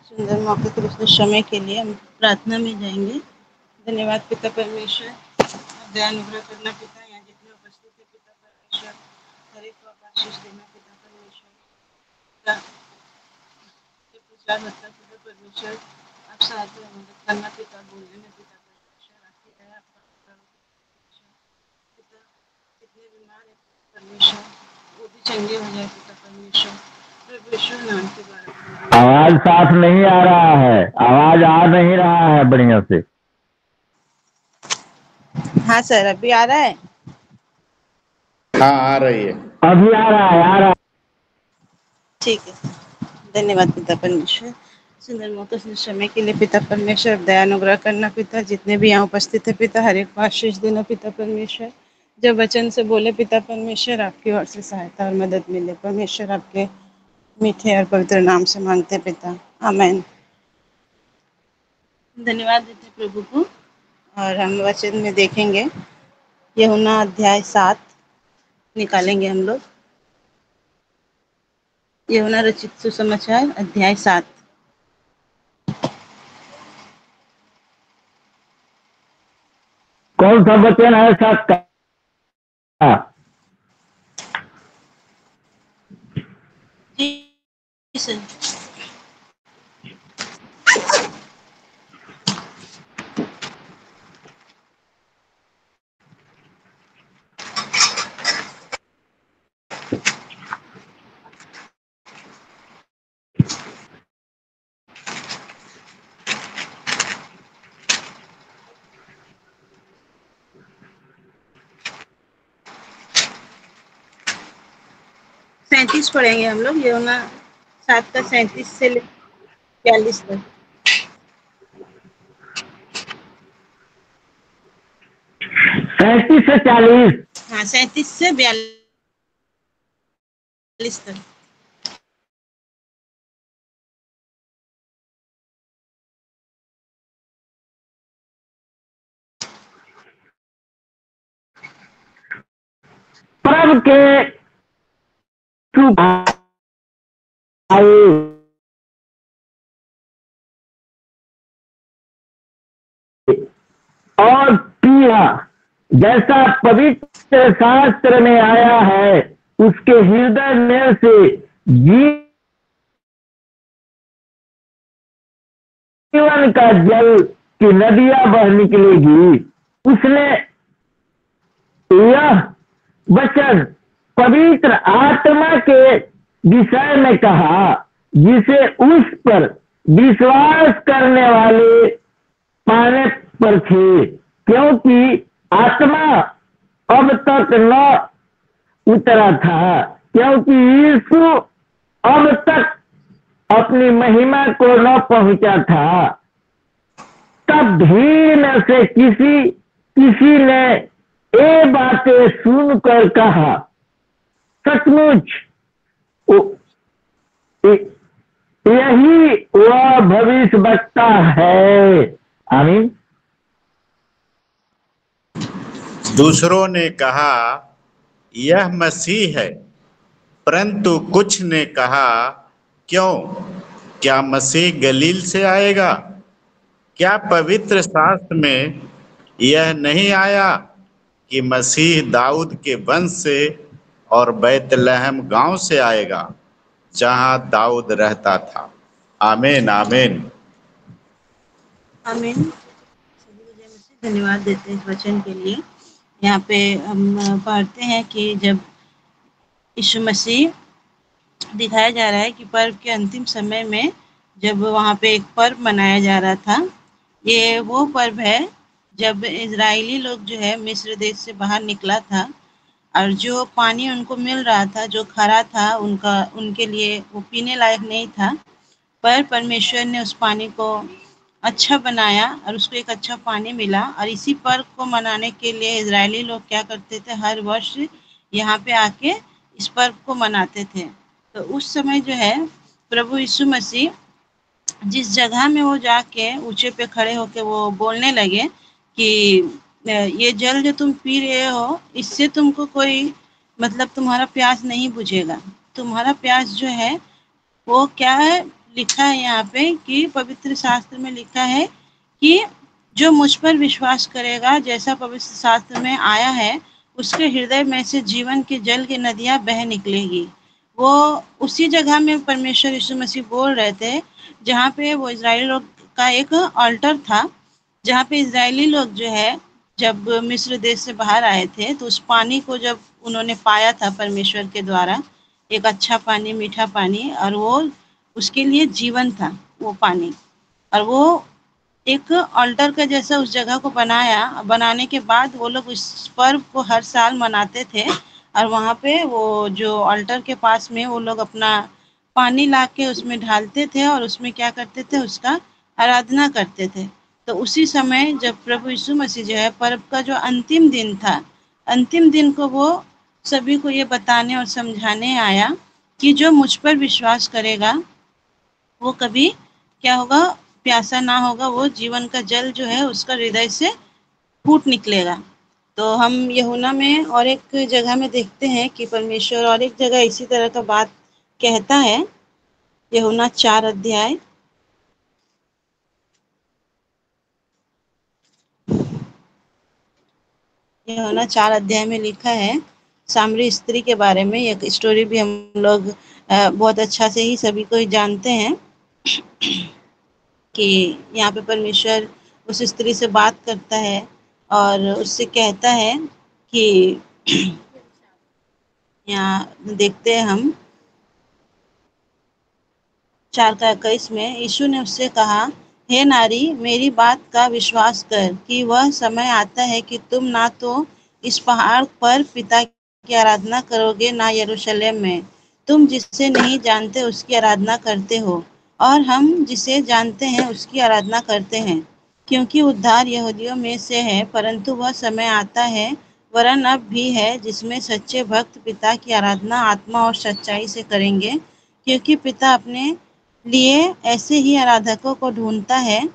सुंदर मौके पर उसके समय के लिए हम प्रार्थना में जाएंगे। धन्यवाद पिता परमेश्वर, आप दया अनुग्रह करना पिता, यहाँ जितने उपस्थित है पिता परमेश्वर, हर एक को आप आशीष देना पिता परमेश्वर का जो प्रचार होता है पिता परमेश्वर, आप सहायता और मदद करना पिता, बोलने में पिता परमेश्वर, आपकी दया आपका पिता, कितने बीमार है परमेश्वर वो भी चंगे हो जाए पिता परमेश्वर, परमेश्वर नाम के द्वारा। आवाज साफ नहीं आ रहा है, आवाज आ नहीं रहा है बढ़िया से। हाँ सर, अभी आ रहा है? हाँ आ रही है, अभी आ रहा है, आ रहा है। ठीक है, धन्यवाद पिता परमेश्वर, सुंदर मौके सुंदर समय के लिए पिता परमेश्वर, दया अनुग्रह करना पिता, जितने भी यहाँ उपस्थित है पिता, हर एक को आशीष देना पिता परमेश्वर, जब वचन से बोले पिता परमेश्वर, आपकी ओर से सहायता और मदद मिले परमेश्वर, आपके मीठे और पवित्र नाम से मांगते पिता, आमीन। धन्यवाद देते प्रभु को। और हम वचन में देखेंगे यूहन्ना अध्याय 7 निकालेंगे हम लोग। यूहन्ना रचित सुसमाचार अध्याय 7। कौन सा वचन है 7 का? जी सर। 37 पढ़ेंगे हम लोग, यूहन्ना 7 का 37 से 42 तक। 37 से 40। हाँ, 37 से 42 तक। प्रभु के आए और पिया, जैसा पवित्र शास्त्र में आया है, उसके हृदय में से जीवन का जल की नदियां बह निकलेगी। उसने यह वचन पवित्र आत्मा के विषय में कहा, जिसे उस पर विश्वास करने वाले पाने पर थे, क्योंकि आत्मा अब तक न उतरा था, क्योंकि यीशु अब तक अपनी महिमा को न पहुंचा था। तब भीड़ में से किसी ने ये बातें सुनकर कहा, सचमुच यही वह भविष्यवक्ता है। आमीन। दूसरों ने कहा यह मसीह है, परंतु कुछ ने कहा क्यों, क्या मसीह गलील से आएगा? क्या पवित्र शास्त्र में यह नहीं आया कि मसीह दाऊद के वंश से और बैतलहम गांव से आएगा, जहां दाऊद रहता था? आमीन आमीन आमीन। धन्यवाद देते हैं इस वचन के लिए। यहाँ पे हम पढ़ते हैं कि जब यीशु मसीह दिखाया जा रहा है कि पर्व के अंतिम समय में जब वहाँ पे एक पर्व मनाया जा रहा था, ये वो पर्व है जब इजरायली लोग जो है मिस्र देश से बाहर निकला था, और जो पानी उनको मिल रहा था जो खरा था उनके लिए वो पीने लायक नहीं था, पर परमेश्वर ने उस पानी को अच्छा बनाया और उसको एक अच्छा पानी मिला। और इसी पर्व को मनाने के लिए इजरायली लोग क्या करते थे, हर वर्ष यहाँ पे आके इस पर्व को मनाते थे। तो उस समय जो है प्रभु यीशु मसीह जिस जगह में वो जाके ऊंचे पे खड़े होके वो बोलने लगे कि ये जल जो तुम पी रहे हो, इससे तुमको कोई तुम्हारा प्यास नहीं बुझेगा। तुम्हारा प्यास जो है वो क्या है, लिखा है यहाँ पे कि पवित्र शास्त्र में लिखा है कि जो मुझ पर विश्वास करेगा, जैसा पवित्र शास्त्र में आया है, उसके हृदय में से जीवन के जल की नदियां बह निकलेगी। वो उसी जगह में परमेश्वर यीशु मसीह बोल रहे थे जहाँ पे वो इजराइली लोग का एक ऑल्टर था, जहाँ पे इजरायली लोग जो है जब मिस्र देश से बाहर आए थे तो उस पानी को जब उन्होंने पाया था परमेश्वर के द्वारा, एक अच्छा पानी, मीठा पानी, और वो उसके लिए जीवन था वो पानी, और वो एक ऑल्टर का जैसा उस जगह को बनाया। बनाने के बाद वो लोग उस पर्व को हर साल मनाते थे, और वहाँ पे वो जो ऑल्टर के पास में वो लोग अपना पानी ला के उसमें ढालते थे और उसमें क्या करते थे, उसका आराधना करते थे। तो उसी समय जब प्रभु यीशु मसीह जो है पर्व का जो अंतिम दिन था, अंतिम दिन को वो सभी को ये बताने और समझाने आया कि जो मुझ पर विश्वास करेगा वो कभी क्या होगा, प्यासा ना होगा, वो जीवन का जल जो है उसका हृदय से फूट निकलेगा। तो हम यूहन्ना में और एक जगह में देखते हैं कि परमेश्वर और एक जगह इसी तरह का बात कहता है। यूहन्ना 4 अध्याय यूहन्ना 4 अध्याय में लिखा है सामरी स्त्री के बारे में। एक स्टोरी भी हम लोग बहुत अच्छा से ही सभी को ही जानते हैं कि यहाँ पे परमेश्वर उस स्त्री से बात करता है और उससे कहता है कि यहाँ देखते हैं हम 4:21 में, यीशु ने उससे कहा, हे नारी, मेरी बात का विश्वास कर कि वह समय आता है कि तुम ना तो इस पहाड़ पर पिता की आराधना करोगे, ना यरूशलेम में। तुम जिसे नहीं जानते उसकी आराधना करते हो, और हम जिसे जानते हैं उसकी आराधना करते हैं, क्योंकि उद्धार यहूदियों में से है। परंतु वह समय आता है, वरन अब भी है, जिसमें सच्चे भक्त पिता की आराधना आत्मा और सच्चाई से करेंगे, क्योंकि पिता अपने लिए ऐसे ही आराधकों को ढूंढता है।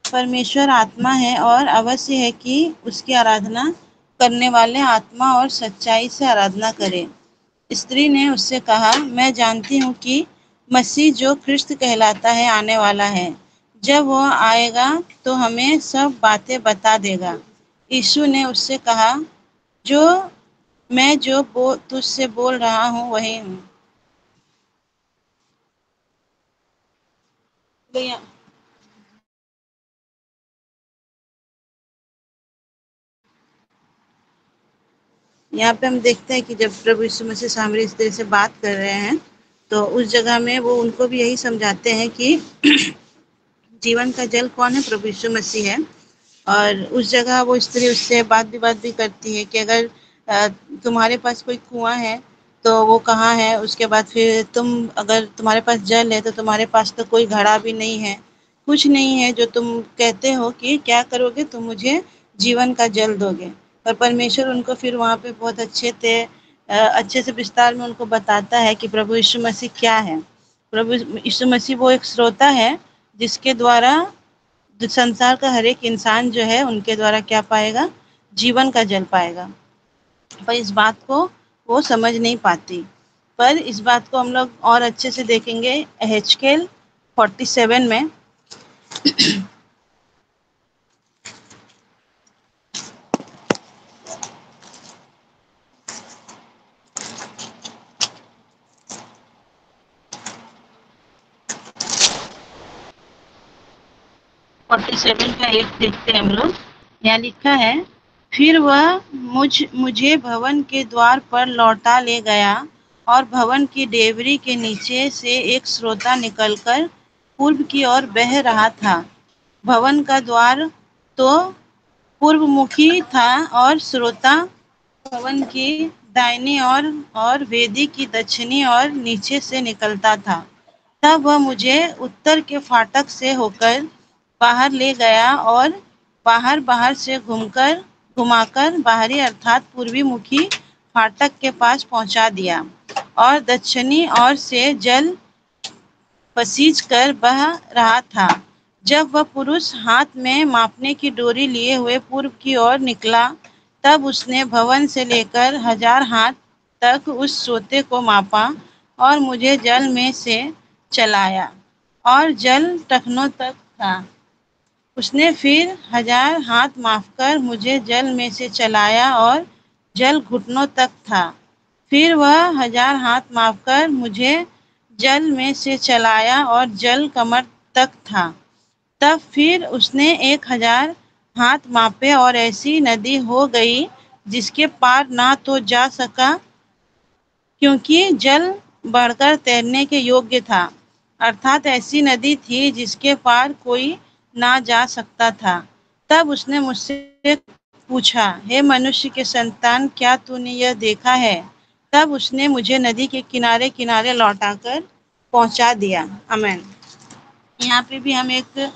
परमेश्वर आत्मा है और अवश्य है कि उसकी आराधना करने वाले आत्मा और सच्चाई से आराधना करें। स्त्री ने उससे कहा, मैं जानती हूँ कि मसीह जो ख्रिस्त कहलाता है आने वाला है। जब वह आएगा तो हमें सब बातें बता देगा। यीशु ने उससे कहा, जो मैं तुझसे बोल रहा हूँ वही हूँ। भैया यहाँ पे हम देखते हैं कि जब प्रभु यीशु मसीह सामरी स्त्री से बात कर रहे हैं तो उस जगह में वो उनको भी यही समझाते हैं कि जीवन का जल कौन है, प्रभु यीशु मसीह है। और उस जगह वो स्त्री उससे बात विवाद भी करती है कि अगर तुम्हारे पास कोई कुआं है तो वो कहाँ है, उसके बाद फिर अगर तुम्हारे पास जल है तो तुम्हारे पास तो कोई घड़ा भी नहीं है, कुछ नहीं है जो तुम कहते हो कि क्या करोगे, तुम मुझे जीवन का जल दोगे। और परमेश्वर उनको फिर वहाँ पे बहुत अच्छे से विस्तार में उनको बताता है कि प्रभु यीशु मसीह क्या है। प्रभु यीशु मसीह वो एक श्रोता है जिसके द्वारा संसार का हर एक इंसान जो है उनके द्वारा क्या पाएगा, जीवन का जल पाएगा। पर इस बात को वो समझ नहीं पाती। पर इस बात को हम लोग और अच्छे से देखेंगे एहेजकेल 47 में। का एक देखते हैं हम लोग। यहाँ लिखा है, फिर वह मुझे भवन के द्वार पर लौटा ले गया और भवन की डेवरी के नीचे से एक स्रोता निकलकर पूर्व की ओर बह रहा था। भवन का द्वार तो पूर्वमुखी था और स्रोता भवन की दाहिनी ओर और वेदी की दक्षिणी ओर नीचे से निकलता था। तब वह मुझे उत्तर के फाटक से होकर बाहर ले गया और बाहर से घुमाकर बाहरी अर्थात पूर्वी मुखी फाटक के पास पहुंचा दिया, और दक्षिणी ओर से जल पसीज कर बह रहा था। जब वह पुरुष हाथ में मापने की डोरी लिए हुए पूर्व की ओर निकला, तब उसने भवन से लेकर 1000 हाथ तक उस सोते को मापा और मुझे जल में से चलाया। और जल टखनों तक था। उसने फिर 1000 हाथ मापकर मुझे जल में से चलाया और जल घुटनों तक था। फिर वह 1000 हाथ मापकर मुझे जल में से चलाया और जल कमर तक था। तब फिर उसने 1000 हाथ मापे और ऐसी नदी हो गई जिसके पार ना तो जा सका, क्योंकि जल बढ़कर तैरने के योग्य था, अर्थात ऐसी नदी थी जिसके पार कोई ना जा सकता था। तब उसने मुझसे पूछा, हे मनुष्य के संतान, क्या तूने यह देखा है? तब उसने मुझे नदी के किनारे किनारे लौटाकर पहुंचा दिया। आमीन। यहाँ पे भी हम एक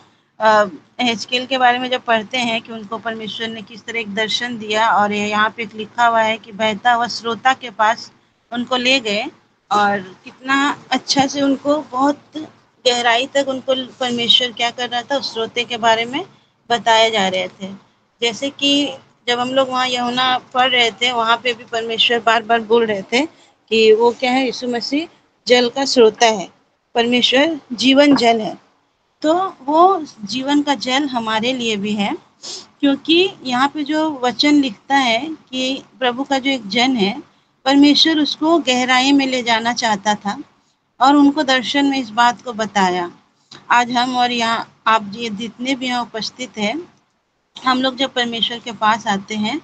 हेजकेल के बारे में जब पढ़ते हैं कि उनको परमेश्वर ने किस तरह एक दर्शन दिया, और यहाँ पे एक लिखा हुआ है कि बहता हुआ स्रोता के पास उनको ले गए और कितना अच्छा से उनको बहुत गहराई तक उनको परमेश्वर क्या कर रहा था, उस स्रोते के बारे में बताए जा रहे थे। जैसे कि जब हम लोग वहाँ यूहन्ना पढ़ रहे थे, वहाँ पे भी परमेश्वर बार बार बोल रहे थे कि वो क्या है, यीशु मसीह जल का स्रोता है, परमेश्वर जीवन जल है। तो वो जीवन का जल हमारे लिए भी है, क्योंकि यहाँ पे जो वचन लिखता है कि प्रभु का जो एक जन है, परमेश्वर उसको गहराई में ले जाना चाहता था और उनको दर्शन में इस बात को बताया। आज हम और यहाँ आप ये जितने भी यहाँ उपस्थित हैं, हम लोग जब परमेश्वर के पास आते हैं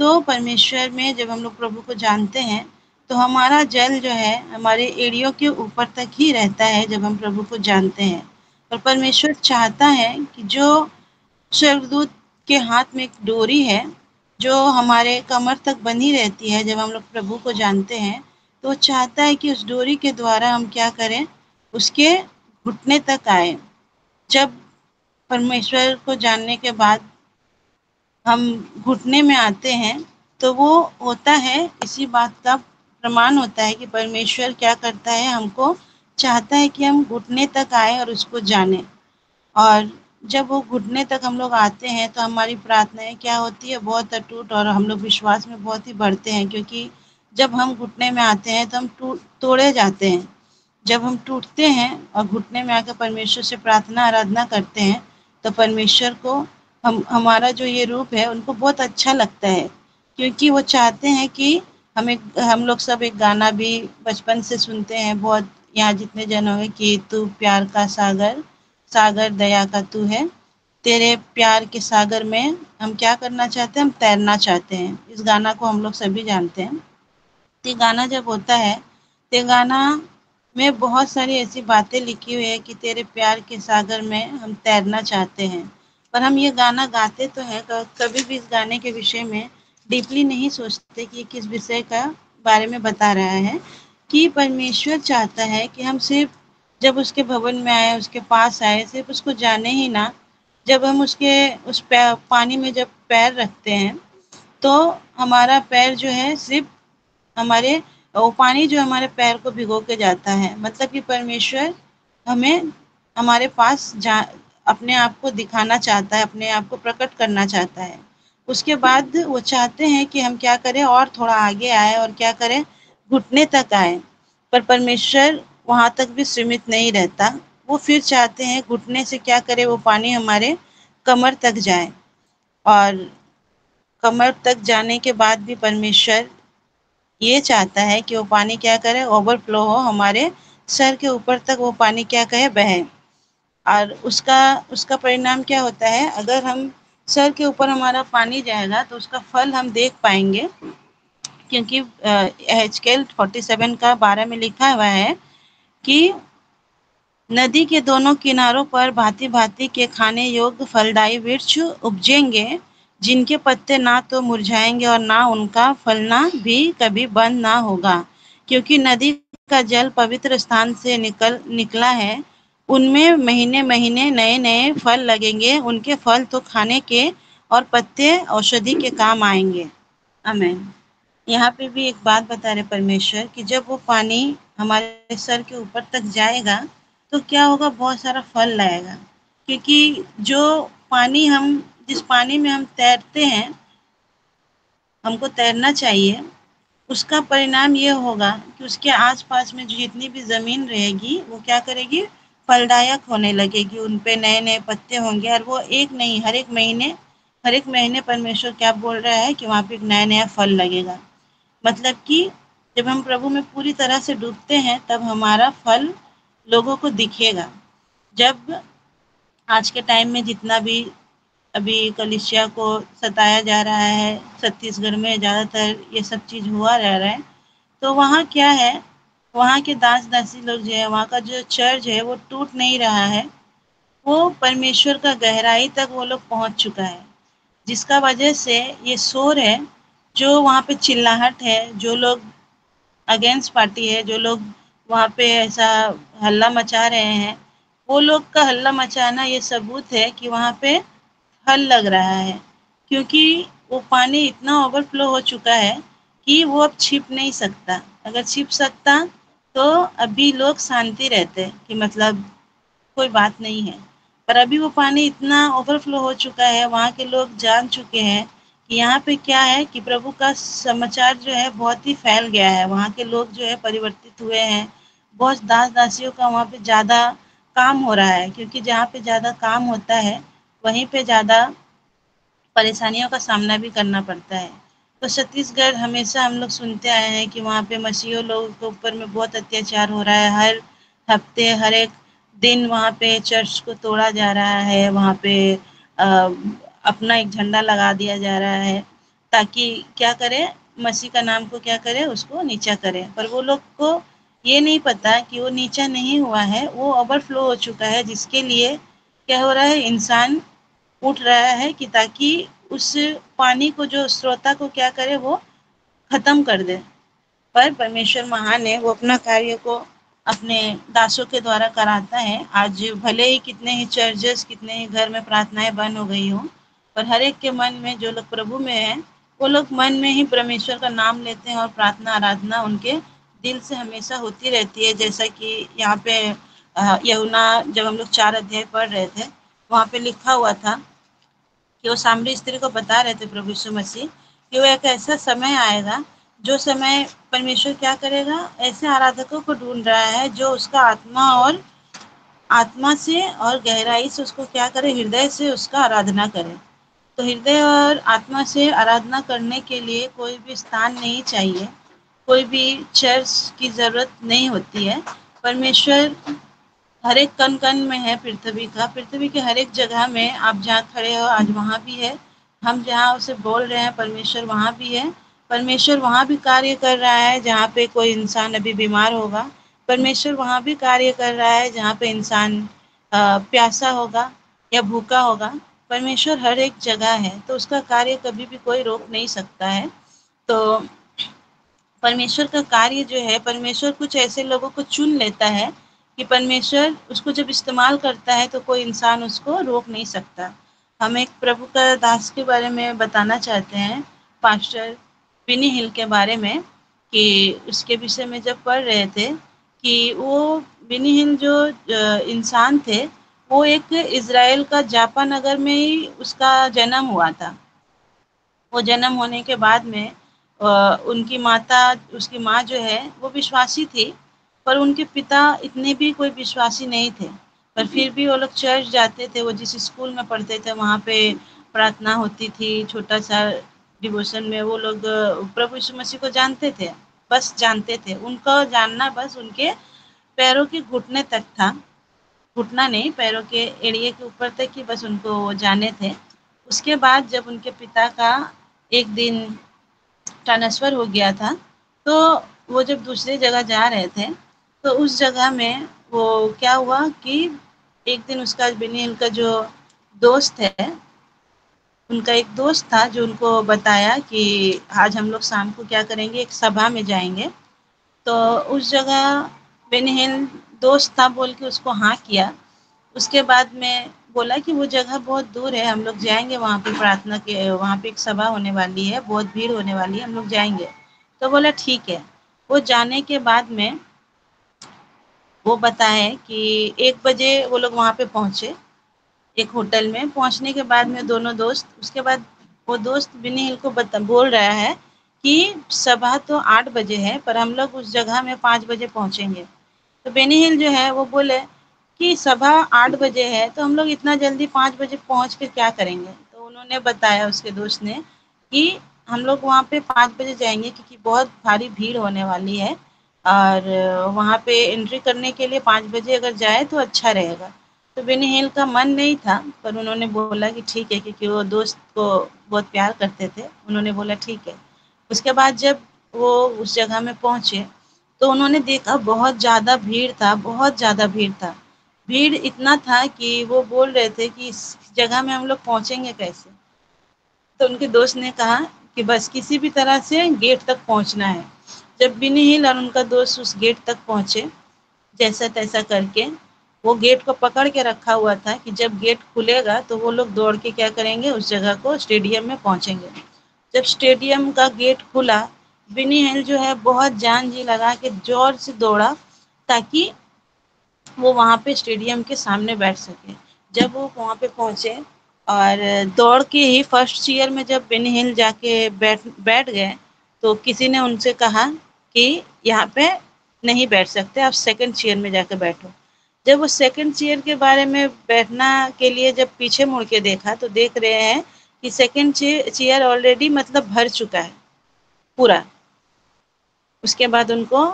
तो परमेश्वर में जब हम लोग प्रभु को जानते हैं तो हमारा जल जो है हमारे एड़ियों के ऊपर तक ही रहता है जब हम प्रभु को जानते हैं। और परमेश्वर चाहता है कि जो स्वर्गदूत के हाथ में एक डोरी है जो हमारे कमर तक बंधी रहती है जब हम लोग प्रभु को जानते हैं, तो वो चाहता है कि उस डोरी के द्वारा हम क्या करें, उसके घुटने तक आए। जब परमेश्वर को जानने के बाद हम घुटने में आते हैं तो वो होता है, इसी बात का प्रमाण होता है कि परमेश्वर क्या करता है, हमको चाहता है कि हम घुटने तक आए और उसको जाने। और जब वो घुटने तक हम लोग आते हैं तो हमारी प्रार्थनाएं क्या होती है, बहुत अटूट, और हम लोग विश्वास में बहुत ही बढ़ते हैं, क्योंकि जब हम घुटने में आते हैं तो हम तोड़े जाते हैं। जब हम टूटते हैं और घुटने में आकर परमेश्वर से प्रार्थना आराधना करते हैं तो परमेश्वर को हमारा जो ये रूप है उनको बहुत अच्छा लगता है, क्योंकि वो चाहते हैं कि हम लोग सब एक गाना भी बचपन से सुनते हैं, बहुत यहाँ जितने जन होंगे, कि तू प्यार का सागर, सागर दया का तू है, तेरे प्यार के सागर में हम क्या करना चाहते हैं, हम तैरना चाहते हैं। इस गाना को हम लोग सभी जानते हैं। तो ये गाना जब होता है तो गाना में बहुत सारी ऐसी बातें लिखी हुई है कि तेरे प्यार के सागर में हम तैरना चाहते हैं। पर हम ये गाना गाते तो हैं, कभी भी इस गाने के विषय में डीपली नहीं सोचते कि ये किस विषय का बारे में बता रहा है। कि परमेश्वर चाहता है कि हम सिर्फ जब उसके भवन में आए, उसके पास आए, सिर्फ उसको जाने ही ना, जब हम उसके उस पानी में जब पैर रखते हैं तो हमारा पैर जो है सिर्फ हमारे वो पानी जो हमारे पैर को भिगो के जाता है, मतलब कि परमेश्वर हमें हमारे पास अपने आप को दिखाना चाहता है, अपने आप को प्रकट करना चाहता है। उसके बाद वो चाहते हैं कि हम क्या करें, और थोड़ा आगे आए और क्या करें, घुटने तक आए। पर परमेश्वर वहां तक भी सीमित नहीं रहता, वो फिर चाहते हैं घुटने से क्या करे, वो पानी हमारे कमर तक जाए। और कमर तक जाने के बाद भी परमेश्वर ये चाहता है कि वो पानी क्या करे, ओवरफ्लो हो, हमारे सर के ऊपर तक वो पानी क्या कहे, बहे। और उसका उसका परिणाम क्या होता है, अगर हम सर के ऊपर हमारा पानी जाएगा तो उसका फल हम देख पाएंगे, क्योंकि एचकेल 47 का 12 में लिखा हुआ है कि नदी के दोनों किनारों पर भांति भांति के खाने योग्य फलदायी वृक्ष उपजेंगे, जिनके पत्ते ना तो मुरझाएंगे और ना उनका फलना भी कभी बंद ना होगा, क्योंकि नदी का जल पवित्र स्थान से निकला है। उनमें महीने महीने नए नए फल लगेंगे, उनके फल तो खाने के और पत्ते औषधि के काम आएंगे। आमीन। यहाँ पे भी एक बात बता रहे परमेश्वर कि जब वो पानी हमारे सर के ऊपर तक जाएगा तो क्या होगा, बहुत सारा फल लाएगा, क्योंकि जो पानी हम जिस पानी में हम तैरते हैं, हमको तैरना चाहिए, उसका परिणाम ये होगा कि उसके आसपास में जितनी भी ज़मीन रहेगी वो क्या करेगी, फलदायक होने लगेगी, उन पे नए-नए पत्ते होंगे और वो एक नहीं हर एक महीने परमेश्वर क्या बोल रहा है कि वहाँ पे एक नया-नया फल लगेगा। मतलब कि जब हम प्रभु में पूरी तरह से डूबते हैं तब हमारा फल लोगों को दिखेगा। जब आज के टाइम में जितना भी अभी कलीसिया को सताया जा रहा है, छत्तीसगढ़ में ज़्यादातर ये सब चीज़ हुआ रह रहा है, तो वहाँ क्या है, वहाँ के दास-दासी लोग जो है, वहाँ का जो चर्च है वो टूट नहीं रहा है, वो परमेश्वर का गहराई तक वो लोग पहुँच चुका है। जिसका वजह से ये शोर है, जो वहाँ पे चिल्लाहट है, जो लोग अगेंस्ट पार्टी है, जो लोग वहाँ पे ऐसा हल्ला मचा रहे हैं, वो लोग का हल्ला मचाना ये सबूत है कि वहाँ पे फल लग रहा है, क्योंकि वो पानी इतना ओवरफ्लो हो चुका है कि वो अब छिप नहीं सकता। अगर छिप सकता तो अभी लोग शांति रहते कि मतलब कोई बात नहीं है। पर अभी वो पानी इतना ओवरफ्लो हो चुका है, वहाँ के लोग जान चुके हैं कि यहाँ पे क्या है कि प्रभु का समाचार जो है बहुत ही फैल गया है। वहाँ के लोग जो है परिवर्तित हुए हैं। बहुत दास-दासियों का वहाँ पे ज़्यादा काम हो रहा है, क्योंकि जहाँ पे ज़्यादा काम होता है, वहीं पे ज़्यादा परेशानियों का सामना भी करना पड़ता है। तो छत्तीसगढ़ हमेशा हम लोग सुनते आए हैं कि वहाँ पे मसीही लोगों के ऊपर में बहुत अत्याचार हो रहा है। हर हफ्ते, हर एक दिन वहाँ पे चर्च को तोड़ा जा रहा है, वहाँ पे अपना एक झंडा लगा दिया जा रहा है, ताकि क्या करे, मसीह का नाम को क्या करे, उसको नीचा करे। पर वो लोग को ये नहीं पता कि वो नीचा नहीं हुआ है, वो ओवरफ्लो हो चुका है, जिसके लिए क्या हो रहा है, इंसान उठ रहा है कि ताकि उस पानी को जो स्रोता को क्या करे, वो खत्म कर दे। पर परमेश्वर महान है, वो अपना कार्य को अपने दासों के द्वारा कराता है। आज भले ही कितने ही चर्चेस, कितने ही घर में प्रार्थनाएं बंद हो गई हों, पर हर एक के मन में, जो लोग प्रभु में हैं, वो लोग मन में ही परमेश्वर का नाम लेते हैं और प्रार्थना आराधना उनके दिल से हमेशा होती रहती है। जैसा कि यहाँ पे यूहन्ना, जब हम लोग 4 अध्याय पढ़ रहे थे, वहाँ पे लिखा हुआ था कि वो सामरी स्त्री को बता रहे थे प्रभु यीशु मसीह कि वो एक ऐसा समय आएगा, जो समय परमेश्वर क्या करेगा, ऐसे आराधकों को ढूंढ रहा है जो उसका आत्मा से और गहराई से उसको क्या करे, हृदय से उसका आराधना करे। तो हृदय और आत्मा से आराधना करने के लिए कोई भी स्थान नहीं चाहिए, कोई भी चर्च की ज़रूरत नहीं होती है। परमेश्वर हर एक कण-कण में है पृथ्वी के हर एक जगह में। आप जहाँ खड़े हो आज वहाँ भी है, हम जहाँ उसे बोल रहे हैं परमेश्वर वहाँ भी है। परमेश्वर वहाँ भी कार्य कर रहा है जहाँ पे कोई इंसान अभी बीमार होगा, परमेश्वर वहाँ भी कार्य कर रहा है जहाँ पे इंसान प्यासा होगा या भूखा होगा। परमेश्वर हर एक जगह है, तो उसका कार्य कभी भी कोई रोक नहीं सकता है। तो परमेश्वर का कार्य जो है, परमेश्वर कुछ ऐसे लोगों को चुन लेता है कि परमेश्वर उसको जब इस्तेमाल करता है तो कोई इंसान उसको रोक नहीं सकता। हम एक प्रभु का दास के बारे में बताना चाहते हैं, पास्टर विनी हिल के बारे में, कि उसके विषय में जब पढ़ रहे थे कि वो विनी हिल जो इंसान थे, वो एक इज़राइल का जापा नगर में ही उसका जन्म हुआ था। वो जन्म होने के बाद में उनकी माता, उसकी माँ जो है वो विश्वासी थी, पर उनके पिता इतने भी कोई विश्वासी नहीं थे। पर फिर भी वो लोग चर्च जाते थे, वो जिस स्कूल में पढ़ते थे वहाँ पे प्रार्थना होती थी, छोटा सा डिवोशन में वो लोग प्रभु यीशु मसीह को जानते थे, बस जानते थे। उनका जानना बस उनके पैरों के घुटने तक था, घुटना नहीं, पैरों के एड़िए के ऊपर तक ही बस उनको वो जाने थे। उसके बाद जब उनके पिता का एक दिन ट्रांसफ़र हो गया था, तो वो जब दूसरी जगह जा रहे थे, तो उस जगह में वो क्या हुआ कि एक दिन उसका बेनियल का जो दोस्त है, उनका एक दोस्त था जो उनको बताया कि आज हम लोग शाम को क्या करेंगे, एक सभा में जाएँगे। तो उस जगह बेनिहिल दोस्त था बोल के उसको हाँ किया। उसके बाद में बोला कि वो जगह बहुत दूर है, हम लोग जाएँगे वहाँ पे, प्रार्थना के वहाँ पे एक सभा होने वाली है, बहुत भीड़ होने वाली है, हम लोग जाएँगे। तो बोला ठीक है। वो जाने के बाद में वो बताए कि 1 बजे वो लोग वहाँ पे पहुँचे, एक होटल में। पहुँचने के बाद में दोनों दोस्त, उसके बाद वो दोस्त बिनी हिल को बोल रहा है कि सभा तो 8 बजे है, पर हम लोग उस जगह में 5 बजे पहुँचेंगे। तो बेनी हिल जो है वो बोले कि सभा 8 बजे है, तो हम लोग इतना जल्दी 5 बजे पहुँच कर क्या करेंगे? तो उन्होंने बताया, उसके दोस्त ने, कि हम लोग वहाँ पे 5 बजे जाएँगे क्योंकि बहुत भारी भीड़ होने वाली है और वहाँ पे एंट्री करने के लिए 5 बजे अगर जाए तो अच्छा रहेगा। तो बेनी हिल का मन नहीं था, पर उन्होंने बोला कि ठीक है, क्योंकि वो दोस्त को बहुत प्यार करते थे। उन्होंने बोला ठीक है। उसके बाद जब वो उस जगह में पहुँचे, तो उन्होंने देखा बहुत ज़्यादा भीड़ था, बहुत ज़्यादा भीड़ था। भीड़ इतना था कि वो बोल रहे थे कि इस जगह में हम लोग पहुँचेंगे कैसे? तो उनके दोस्त ने कहा कि बस किसी भी तरह से गेट तक पहुँचना है। जब बिनी हिल और उनका दोस्त उस गेट तक पहुँचे, जैसा-तैसा करके, वो गेट को पकड़ के रखा हुआ था कि जब गेट खुलेगा तो वो लोग दौड़ के क्या करेंगे, उस जगह को स्टेडियम में पहुँचेंगे। जब स्टेडियम का गेट खुला, बिनी हिल जो है बहुत जान जी लगा के ज़ोर से दौड़ा ताकि वो वहाँ पे स्टेडियम के सामने बैठ सके। जब वो वहाँ पे पहुँचे और दौड़ के ही फर्स्ट चेयर में जब बेनी हिल जाके बैठ बैठ गए, तो किसी ने उनसे कहा कि यहाँ पे नहीं बैठ सकते, आप सेकंड चेयर में जाके बैठो। जब वो सेकंड चेयर के बारे में बैठना के लिए जब पीछे मुड़ के देखा, तो देख रहे हैं कि सेकंड चेयर ऑलरेडी मतलब भर चुका है पूरा। उसके बाद उनको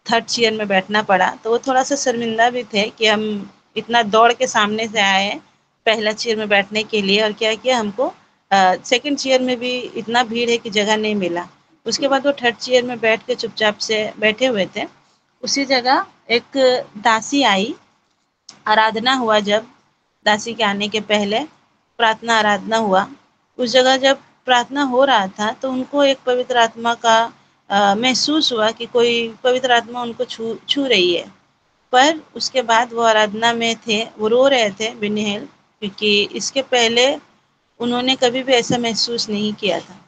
थर्ड चेयर में बैठना पड़ा, तो वो थोड़ा-सा शर्मिंदा भी थे कि हम इतना दौड़ के सामने से आए हैं, पहला चेयर में बैठने के लिए, और क्या किया हमको सेकंड चेयर में भी इतना भीड़ है कि जगह नहीं मिला। उसके बाद वो थर्ड चेयर में बैठ के चुपचाप से बैठे हुए थे। उसी जगह एक दासी आई, आराधना हुआ जब, दासी के आने के पहले प्रार्थना आराधना हुआ। उस जगह जब प्रार्थना हो रहा था, तो उनको एक पवित्र आत्मा का महसूस हुआ कि कोई पवित्र आत्मा उनको छू छू रही है। पर उसके बाद वो आराधना में थे, वो रो रहे थे बिन्नी हिल, क्योंकि इसके पहले उन्होंने कभी भी ऐसा महसूस नहीं किया था।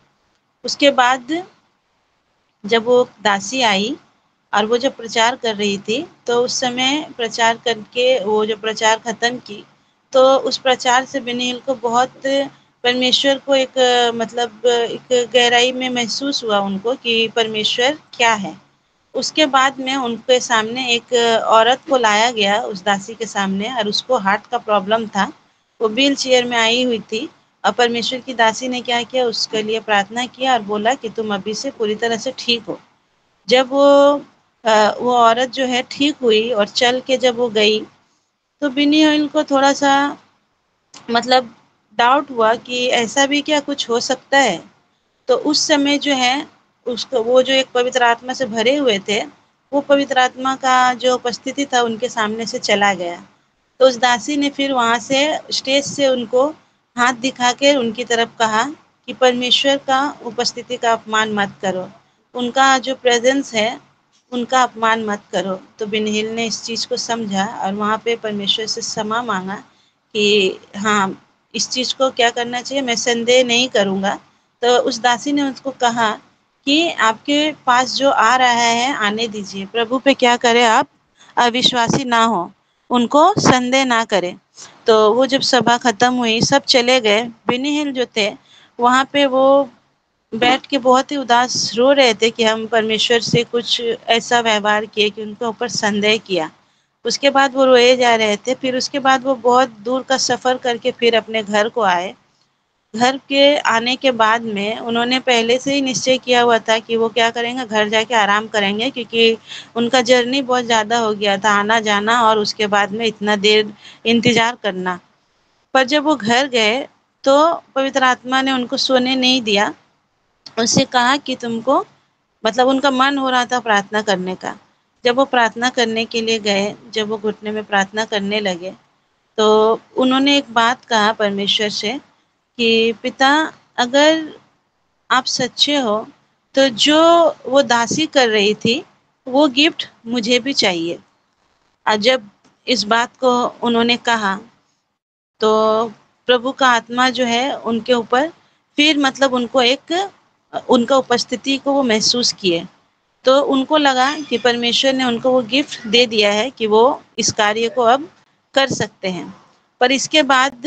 उसके बाद जब वो दासी आई और वो जब प्रचार कर रही थी, तो उस समय प्रचार करके वो जो प्रचार खत्म की, तो उस प्रचार से बिन्नी हिल को बहुत परमेश्वर को एक मतलब एक गहराई में महसूस हुआ उनको कि परमेश्वर क्या है। उसके बाद में उनके सामने एक औरत को लाया गया, उस दासी के सामने, और उसको हार्ट का प्रॉब्लम था। वो व्हील चेयर में आई हुई थी और परमेश्वर की दासी ने क्या किया, उसके लिए प्रार्थना किया और बोला कि तुम अभी से पूरी तरह से ठीक हो। जब वो औरत जो है ठीक हुई और चल के जब वो गई, तो बिन्नी हिल को थोड़ा-सा मतलब डाउट हुआ कि ऐसा भी क्या कुछ हो सकता है? तो उस समय जो है, उसको वो जो एक पवित्र आत्मा से भरे हुए थे, वो पवित्र आत्मा का जो उपस्थिति था उनके सामने से चला गया। तो उस दासी ने फिर वहाँ से स्टेज से उनको हाथ दिखा के उनकी तरफ कहा कि परमेश्वर का उपस्थिति का अपमान मत करो। उनका जो प्रेज़ेंस है, उनका अपमान मत करो। तो बिन्नी हिल ने इस चीज़ को समझा और वहाँ पे परमेश्वर से क्षमा माँगा कि हाँ, इस चीज़ को क्या करना चाहिए, मैं संदेह नहीं करूँगा। तो उस दासी ने उसको कहा कि आपके पास जो आ रहा है आने दीजिए, प्रभु पे क्या करें आप अविश्वासी ना हो, उनको संदेह ना करें। तो वो जब सभा खत्म हुई, सब चले गए, बिन्नी हिल जो थे वहाँ पे वो बैठ के बहुत ही उदास रो रहे थे कि हम परमेश्वर से कुछ ऐसा व्यवहार किए कि उनके ऊपर संदेह किया। उसके बाद वो रोए जा रहे थे, फिर उसके बाद वो बहुत दूर का सफ़र करके फिर अपने घर को आए। घर के आने के बाद में उन्होंने पहले से ही निश्चय किया हुआ था कि वो क्या करेंगे, घर जाके आराम करेंगे, क्योंकि उनका जर्नी बहुत ज़्यादा हो गया था, आना-जाना और उसके बाद में इतना देर इंतज़ार करना। पर जब वो घर गए, तो पवित्र आत्मा ने उनको सोने नहीं दिया। उससे कहा कि तुमको मतलब उनका मन हो रहा था प्रार्थना करने का। जब वो प्रार्थना करने के लिए गए, जब वो घुटने में प्रार्थना करने लगे, तो उन्होंने एक बात कहा परमेश्वर से कि पिता, अगर आप सच्चे हो, तो जो वो दासी कर रही थी, वो गिफ्ट मुझे भी चाहिए। और जब इस बात को उन्होंने कहा, तो प्रभु का आत्मा जो है उनके ऊपर फिर मतलब उनको एक उनका उपस्थिति को वो महसूस किए। तो उनको लगा कि परमेश्वर ने उनको वो गिफ्ट दे दिया है कि वो इस कार्य को अब कर सकते हैं। पर इसके बाद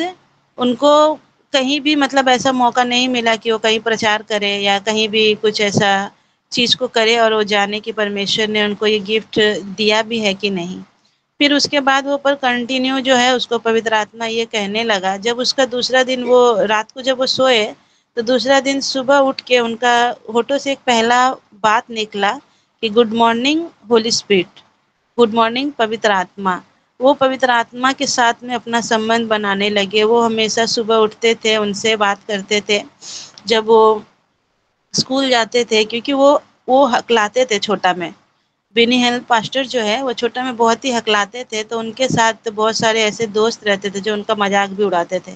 उनको कहीं भी मतलब ऐसा मौका नहीं मिला कि वो कहीं प्रचार करे या कहीं भी कुछ ऐसा चीज़ को करे और वो जाने कि परमेश्वर ने उनको ये गिफ्ट दिया भी है कि नहीं। फिर उसके बाद वो पर कंटिन्यू जो है उसको पवित्र आत्मा ये कहने लगा, जब उसका दूसरा दिन, वो रात को जब वो सोए तो दूसरा दिन सुबह उठ के उनका होठों से एक पहला बात निकला कि good morning Holi spirit, good morning पवित्र आत्मा। वो पवित्र आत्मा के साथ में अपना संबंध बनाने लगे। वो हमेशा सुबह उठते थे, उनसे बात करते थे। जब वो स्कूल जाते थे, क्योंकि वो हकलाते थे छोटा में, बिनी हेल पास्टर जो है वो छोटा में बहुत ही हकलाते थे, तो उनके साथ बहुत सारे ऐसे दोस्त रहते थे जो उनका मजाक भी उड़ाते थे।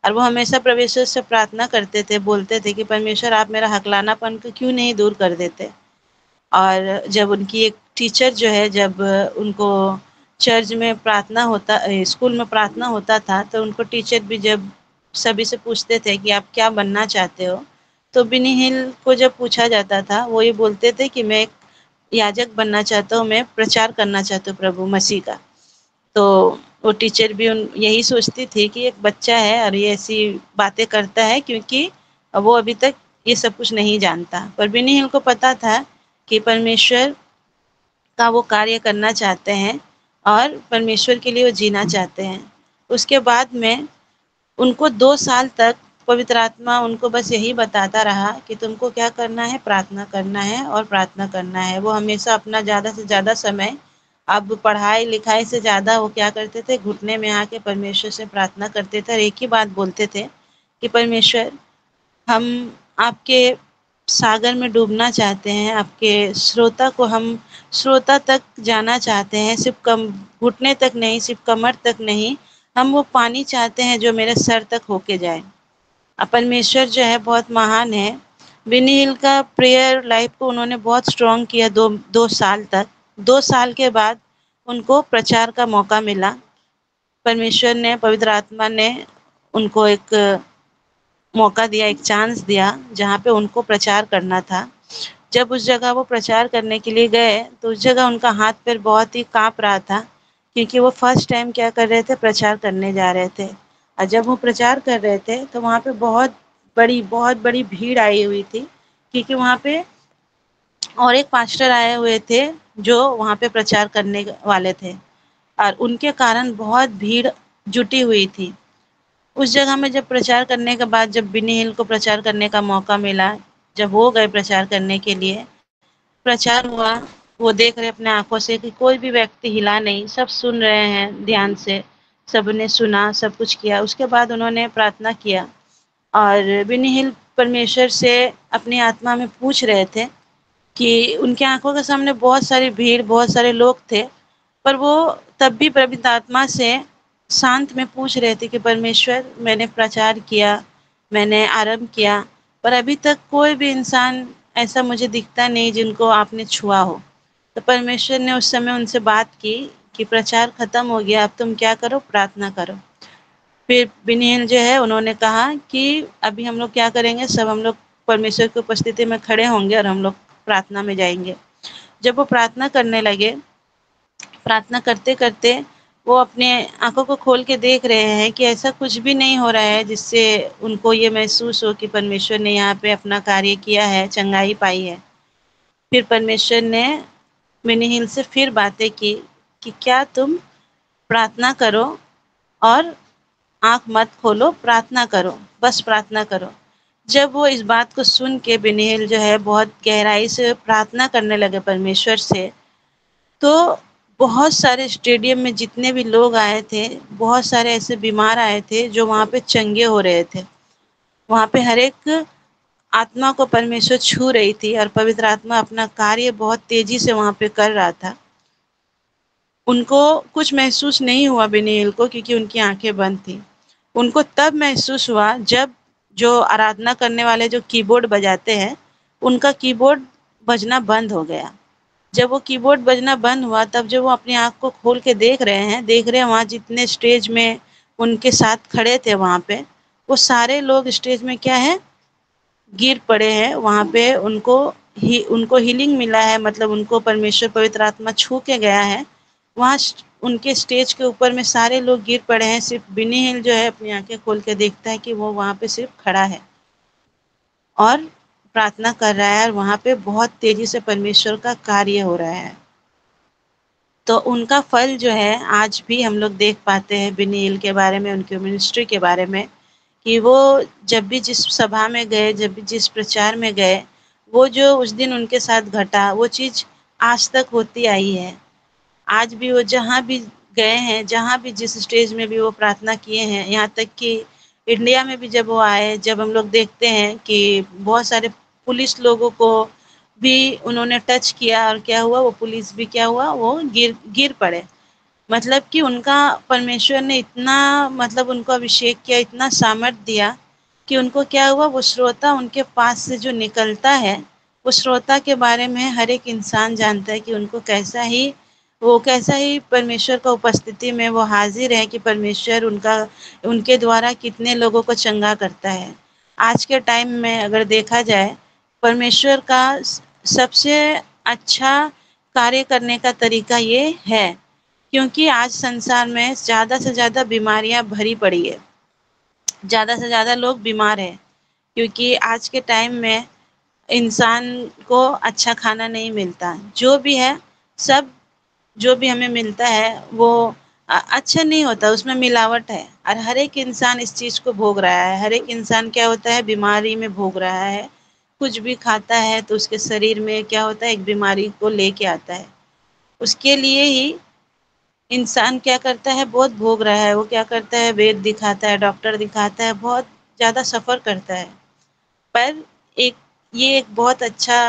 और वो हमेशा परमेश्वर से प्रार्थना करते थे, बोलते थे कि परमेश्वर आप मेरा हकलानापन को क्यों नहीं दूर कर देते। और जब उनकी एक टीचर जो है, जब उनको चर्च में प्रार्थना होता, स्कूल में प्रार्थना होता था, तो उनको टीचर भी जब सभी से पूछते थे कि आप क्या बनना चाहते हो, तो बिनी हिल को जब पूछा जाता था वो ये बोलते थे कि मैं एक याजक बनना चाहता हूँ, मैं प्रचार करना चाहता हूँ प्रभु मसीह का। तो वो टीचर भी यही सोचती थी कि एक बच्चा है और ये ऐसी बातें करता है, क्योंकि वो अभी तक ये सब कुछ नहीं जानता। पर बिनी हिल को पता था कि परमेश्वर का वो कार्य करना चाहते हैं और परमेश्वर के लिए वो जीना चाहते हैं। उसके बाद में उनको 2 साल तक पवित्र आत्मा उनको बस यही बताता रहा कि तुमको क्या करना है, प्रार्थना करना है और प्रार्थना करना है। वो हमेशा अपना ज़्यादा से ज़्यादा समय, अब पढ़ाई लिखाई से ज़्यादा वो क्या करते थे, घुटने में आके परमेश्वर से प्रार्थना करते थे और एक ही बात बोलते थे कि परमेश्वर, हम आपके सागर में डूबना चाहते हैं, आपके श्रोता को हम श्रोता तक जाना चाहते हैं, सिर्फ कम घुटने तक नहीं, सिर्फ कमर तक नहीं, हम वो पानी चाहते हैं जो मेरे सर तक होके जाए। परमेश्वर जो है बहुत महान है। बिनी हिल का प्रेयर लाइफ को उन्होंने बहुत स्ट्रॉन्ग किया 2 साल तक। 2 साल के बाद उनको प्रचार का मौका मिला। परमेश्वर ने, पवित्र आत्मा ने उनको एक मौका दिया, एक चांस दिया जहाँ पे उनको प्रचार करना था। जब उस जगह वो प्रचार करने के लिए गए तो उस जगह उनका हाथ पैर बहुत ही काँप रहा था, क्योंकि वो फर्स्ट टाइम क्या कर रहे थे, प्रचार करने जा रहे थे। और जब वो प्रचार कर रहे थे तो वहाँ पे बहुत बड़ी भीड़ आई हुई थी, क्योंकि वहाँ पे और एक पास्टर आए हुए थे जो वहाँ पे प्रचार करने वाले थे और उनके कारण बहुत भीड़ जुटी हुई थी। उस जगह में जब प्रचार करने के बाद, जब बिनी हिल को प्रचार करने का मौका मिला, जब वो गए प्रचार करने के लिए, प्रचार हुआ, वो देख रहे अपने आँखों से कि कोई भी व्यक्ति हिला नहीं, सब सुन रहे हैं ध्यान से, सबने सुना, सब कुछ किया। उसके बाद उन्होंने प्रार्थना किया और बिनी हिल परमेश्वर से अपनी आत्मा में पूछ रहे थे कि उनके आँखों के सामने बहुत सारी भीड़, बहुत सारे लोग थे, पर वो तब भी पवित्र आत्मा से शांत में पूछ रहे थे कि परमेश्वर, मैंने प्रचार किया, मैंने आरंभ किया, पर अभी तक कोई भी इंसान ऐसा मुझे दिखता नहीं जिनको आपने छुआ हो। तो परमेश्वर ने उस समय उनसे बात की कि प्रचार खत्म हो गया, अब तुम क्या करो, प्रार्थना करो। फिर बिनी जो है उन्होंने कहा कि अभी हम लोग क्या करेंगे, सब हम लोग परमेश्वर की उपस्थिति में खड़े होंगे और हम लोग प्रार्थना में जाएंगे। जब वो प्रार्थना करने लगे, प्रार्थना करते करते वो अपने आंखों को खोल के देख रहे हैं कि ऐसा कुछ भी नहीं हो रहा है जिससे उनको ये महसूस हो कि परमेश्वर ने यहाँ पे अपना कार्य किया है, चंगाई पाई है। फिर परमेश्वर ने बिनी हिल से फिर बातें की कि क्या तुम प्रार्थना करो और आँख मत खोलो, प्रार्थना करो, बस प्रार्थना करो। जब वो इस बात को सुन के बिनी हिल जो है बहुत गहराई से प्रार्थना करने लगे परमेश्वर से, तो बहुत सारे स्टेडियम में जितने भी लोग आए थे, बहुत सारे ऐसे बीमार आए थे जो वहाँ पे चंगे हो रहे थे। वहाँ पे हर एक आत्मा को परमेश्वर छू रही थी और पवित्र आत्मा अपना कार्य बहुत तेजी से वहाँ पे कर रहा था। उनको कुछ महसूस नहीं हुआ बिनी हिल को, क्योंकि उनकी आंखें बंद थी। उनको तब महसूस हुआ जब जो आराधना करने वाले जो कीबोर्ड बजाते हैं, उनका कीबोर्ड बजना बंद हो गया। जब वो कीबोर्ड बजना बंद हुआ, तब जब वो अपनी आँख को खोल के देख रहे हैं वहाँ जितने स्टेज में उनके साथ खड़े थे वहाँ पे, वो सारे लोग स्टेज में क्या है, गिर पड़े हैं। वहाँ पे उनको हीलिंग मिला है, मतलब उनको परमेश्वर पवित्र आत्मा छू के गया है। वहाँ उनके स्टेज के ऊपर में सारे लोग गिर पड़े हैं, सिर्फ बिनी हिल जो है अपनी आंखें खोल के देखता है कि वो वहाँ पे सिर्फ खड़ा है और प्रार्थना कर रहा है और वहाँ पे बहुत तेजी से परमेश्वर का कार्य हो रहा है। तो उनका फल जो है आज भी हम लोग देख पाते हैं बिनी हिल के बारे में, उनके मिनिस्ट्री के बारे में, कि वो जब भी जिस सभा में गए, जब भी जिस प्रचार में गए, वो जो उस दिन उनके साथ घटा वो चीज़ आज तक होती आई है। आज भी वो जहाँ भी गए हैं, जहाँ भी जिस स्टेज में भी वो प्रार्थना किए हैं, यहाँ तक कि इंडिया में भी जब वो आए, जब हम लोग देखते हैं कि बहुत सारे पुलिस लोगों को भी उन्होंने टच किया और क्या हुआ, वो पुलिस भी क्या हुआ, वो गिर गिर पड़े। मतलब कि उनका परमेश्वर ने इतना मतलब उनको अभिषेक किया, इतना सामर्थ दिया कि उनको क्या हुआ, वो श्रोता उनके पास से जो निकलता है, वो श्रोता के बारे में हर एक इंसान जानता है कि उनको कैसा ही परमेश्वर का उपस्थिति में वो हाजिर है कि परमेश्वर उनके द्वारा कितने लोगों को चंगा करता है। आज के टाइम में अगर देखा जाए, परमेश्वर का सबसे अच्छा कार्य करने का तरीका ये है, क्योंकि आज संसार में ज़्यादा से ज़्यादा बीमारियां भरी पड़ी है, ज़्यादा से ज़्यादा लोग बीमार हैं, क्योंकि आज के टाइम में इंसान को अच्छा खाना नहीं मिलता। जो भी है, सब जो भी हमें मिलता है वो अच्छा नहीं होता, उसमें मिलावट है, और हर एक इंसान इस चीज़ को भोग रहा है। हर एक इंसान क्या होता है, बीमारी में भोग रहा है। कुछ भी खाता है तो उसके शरीर में क्या होता है, एक बीमारी को लेके आता है। उसके लिए ही इंसान क्या करता है, बहुत भोग रहा है। वो क्या करता है, वैद्य दिखाता है, डॉक्टर दिखाता है, बहुत ज़्यादा सफ़र करता है। पर एक ये एक बहुत अच्छा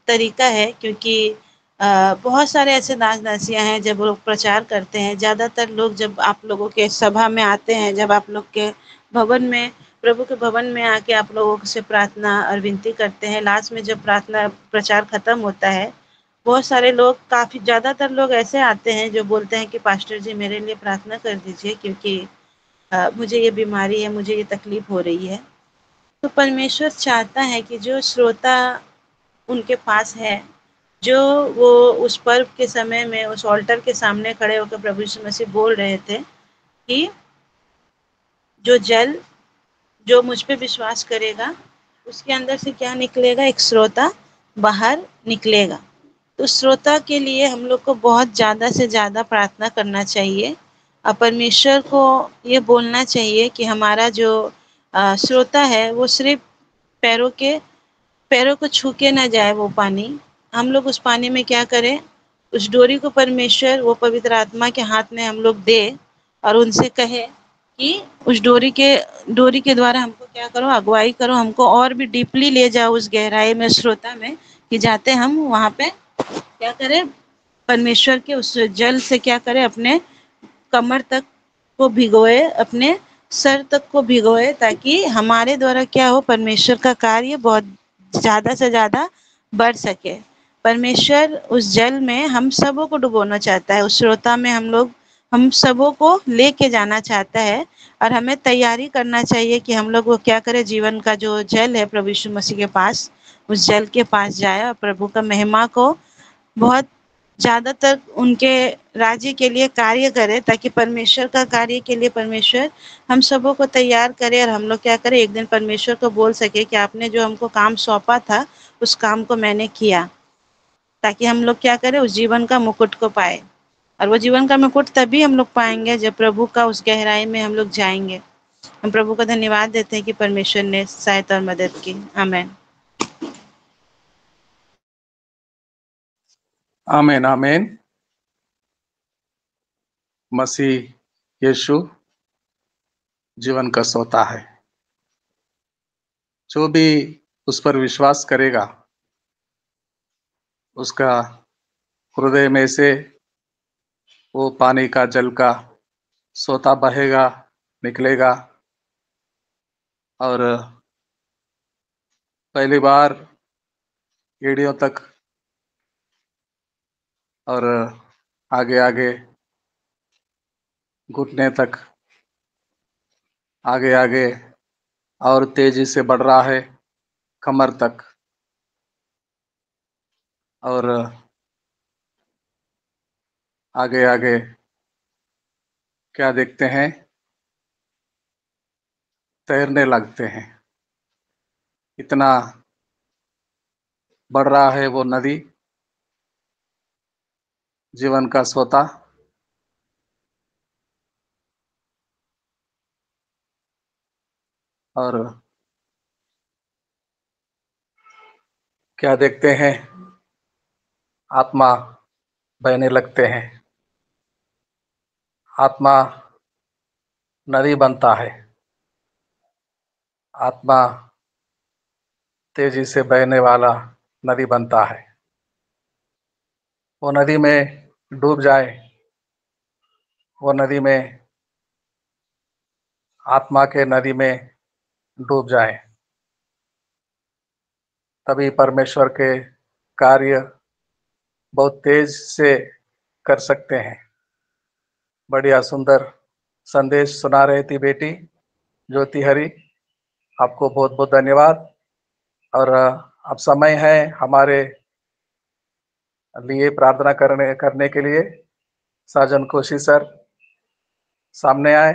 तरीका है, क्योंकि बहुत सारे ऐसे दास-दासियाँ हैं जब वो लोग प्रचार करते हैं, ज़्यादातर लोग जब आप लोगों के सभा में आते हैं, जब आप लोग के भवन में, प्रभु के भवन में आके आप लोगों से प्रार्थना और विनती करते हैं, लास्ट में जब प्रार्थना प्रचार खत्म होता है, बहुत सारे लोग, काफ़ी ज़्यादातर लोग ऐसे आते हैं जो बोलते हैं कि पास्टर जी मेरे लिए प्रार्थना कर दीजिए, क्योंकि मुझे ये बीमारी है, मुझे ये तकलीफ़ हो रही है। तो परमेश्वर चाहता है कि जो श्रोता उनके पास है, जो वो उस पर्व के समय में उस ऑल्टर के सामने खड़े होकर प्रभु यीशु मसीह बोल रहे थे कि जो जल, जो मुझ पे विश्वास करेगा, उसके अंदर से क्या निकलेगा, एक श्रोता बाहर निकलेगा। तो श्रोता के लिए हम लोग को बहुत ज़्यादा से ज़्यादा प्रार्थना करना चाहिए, और परमेश्वर को ये बोलना चाहिए कि हमारा जो श्रोता है वो सिर्फ पैरों को छू के ना जाए वो पानी। हम लोग उस पानी में क्या करें, उस डोरी को परमेश्वर वो पवित्र आत्मा के हाथ में हम लोग दे, और उनसे कहे कि उस डोरी के द्वारा हमको क्या करो, अगुवाई करो, हमको और भी डीपली ले जाओ उस गहराई में, श्रोता में, कि जाते हम वहाँ पे क्या करें, परमेश्वर के उस जल से क्या करें, अपने कमर तक को भिगोए, अपने सर तक को भिगोए, ताकि हमारे द्वारा क्या हो, परमेश्वर का कार्य बहुत ज़्यादा से ज़्यादा बढ़ सके। परमेश्वर उस जल में हम सबों को डुबोना चाहता है, उस श्रोता में हम सबों को लेके जाना चाहता है, और हमें तैयारी करना चाहिए कि हम लोग वो क्या करें, जीवन का जो जल है प्रभु यीशु मसीह के पास, उस जल के पास जाए और प्रभु का महिमा को बहुत ज़्यादातर उनके राज्य के लिए कार्य करें, ताकि परमेश्वर का कार्य के लिए परमेश्वर हम सबों को तैयार करे, और हम लोग क्या करें, एक दिन परमेश्वर को बोल सके कि आपने जो हमको काम सौंपा था, उस काम को मैंने किया, ताकि हम लोग क्या करें, उस जीवन का मुकुट को पाए। और वो जीवन का मुकुट तभी हम लोग पाएंगे जब प्रभु का उस गहराई में हम लोग जाएंगे। हम प्रभु का धन्यवाद देते हैं कि परमेश्वर ने सहायता और मदद की। आमीन। आमीन आमीन। मसीह यीशु जीवन का सोता है। जो भी उस पर विश्वास करेगा, उसका हृदय में से वो पानी का, जल का सोता बहेगा, निकलेगा। और पहली बार एड़ियों तक और आगे आगे घुटने तक, आगे आगे और तेजी से बढ़ रहा है कमर तक। और आगे आगे क्या देखते हैं, तैरने लगते हैं। इतना बढ़ रहा है वो नदी। जीवन का सोता। और क्या देखते हैं, आत्मा बहने लगते हैं, आत्मा नदी बनता है, आत्मा तेजी से बहने वाला नदी बनता है। वो नदी में डूब जाए, वो नदी में, आत्मा के नदी में डूब जाए, तभी परमेश्वर के कार्य बहुत तेज से कर सकते हैं। बढ़िया सुंदर संदेश सुना रही थी बेटी ज्योति हरी, आपको बहुत बहुत धन्यवाद। और अब समय है हमारे लिए प्रार्थना करने के लिए। साजन कोशी सर सामने आए।